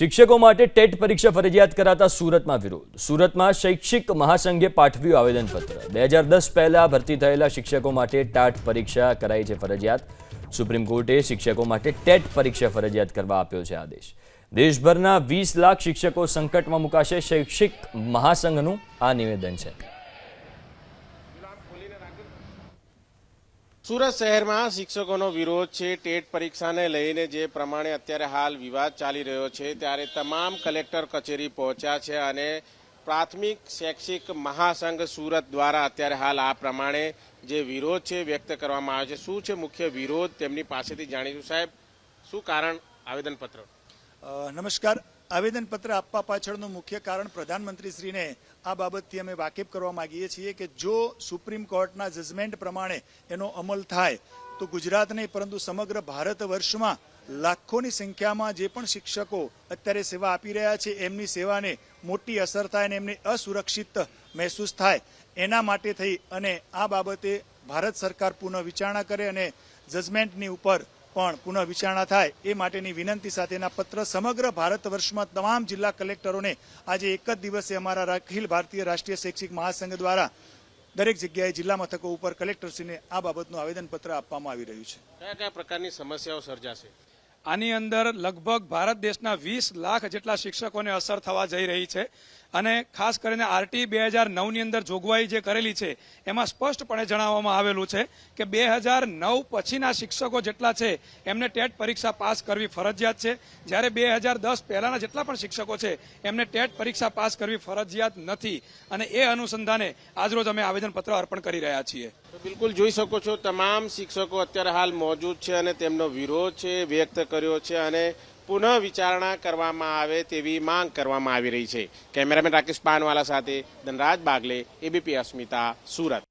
શિક્ષકો માટે ટેટ પરીક્ષા ફરજિયાત કરાતા સુરતમાં વિરોધ। સુરતમાં શૈક્ષિક મહાસંઘે પાઠવ્યું આવેદનપત્ર। 2010 પહેલા ભરતી થયેલા શિક્ષકો માટે ટાટ પરીક્ષા કરાઈ છે ફરજિયાત। સુપ્રીમ કોર્ટે શિક્ષકો માટે ટેટ પરીક્ષા ફરજિયાત કરવા આપ્યો છે આદેશ। દેશભરના 20 લાખ શિક્ષકો સંકટમાં મુકાશે, શૈક્ષિક મહાસંઘનું આ નિવેદન છે। સુરત શહેરમાં શિક્ષકોનો વિરોધ છે। ટેટ પરીક્ષાને લઈને જે પ્રમાણે અત્યારે હાલ વિવાદ ચાલી રહ્યો છે, ત્યારે તમામ કલેક્ટર કચેરી પહોંચ્યા છે અને પ્રાથમિક શૈક્ષિક મહાસંઘ સુરત દ્વારા અત્યારે હાલ આ પ્રમાણે જે વિરોધ છે વ્યક્ત કરવામાં આવ્યો છે। શું છે મુખ્ય વિરોધ, તેમની પાસેથી જાણીશું। સાહેબ, શું કારણ આવેદનપત્ર? નમસ્કાર। આવેદનપત્ર આપવા પાછળનું મુખ્ય કારણ પ્રધાનમંત્રીશ્રીને આ બાબતથી અમે વાકેફ કરવા માંગીએ છીએ કે જો સુપ્રીમ કોર્ટના જજમેન્ટ પ્રમાણે એનો અમલ થાય તો ગુજરાત નહીં પરંતુ સમગ્ર ભારત વર્ષમાં લાખોની સંખ્યામાં જે પણ શિક્ષકો અત્યારે સેવા આપી રહ્યા છે એમની સેવાને મોટી અસર થાય અને એમને અસુરક્ષિત મહેસૂસ થાય, એના માટે થઈ અને આ બાબતે ભારત સરકાર પુનઃ વિચારણા કરે અને જજમેન્ટની ઉપર પણ પુનઃ વિચારણા થાય એ માટેની વિનંતી સાથેના પત્ર સમગ્ર ભારત વર્ષમાં તમામ જિલ્લા કલેક્ટરોને આજે એક જ દિવસે અમારા અખિલ ભારતીય રાષ્ટ્રીય શૈક્ષિક મહાસંઘ દ્વારા દરેક જગ્યાએ જિલ્લા મથકો ઉપર કલેક્ટરશ્રીને આ બાબતનું આવેદનપત્ર આપવામાં આવી રહ્યું છે। કયા કયા પ્રકારની સમસ્યાઓ સર્જાશે? આની અંદર લગભગ ભારત દેશના 20 લાખ જેટલા શિક્ષકોને અસર થવા જઈ રહી છે અને ખાસ કરીને આરટી 2009ની અંદર જોગવાઈ જે કરેલી છે એમાં સ્પષ્ટપણે જણાવવામાં આવેલું છે કે 2009 પછીના શિક્ષકો જેટલા છે એમને ટેટ પરીક્ષા પાસ કરવી ફરજિયાત છે, જ્યારે 2010 પહેલાના જેટલા પણ શિક્ષકો છે એમને ટેટ પરીક્ષા પાસ કરવી ફરજિયાત નથી અને એ અનુસંધાને આજરોજ અમે આવેદનપત્ર અર્પણ કરી રહ્યા છીએ। બિલકુલ જોઈ શકો છો, તમામ શિક્ષકો અત્યારે હાલ મોજૂદ છે અને તેમનો વિરોધ છે વ્યક્ત કર્યો છે અને પુનઃ વિચારણા કરવામાં આવે તેવી માંગ કરવામાં આવી રહી છે। કેમેરામેન રાકેશ પાનવાલા સાથે ધનરાજ બાગલે, એબીપી અસ્મિતા, સુરત।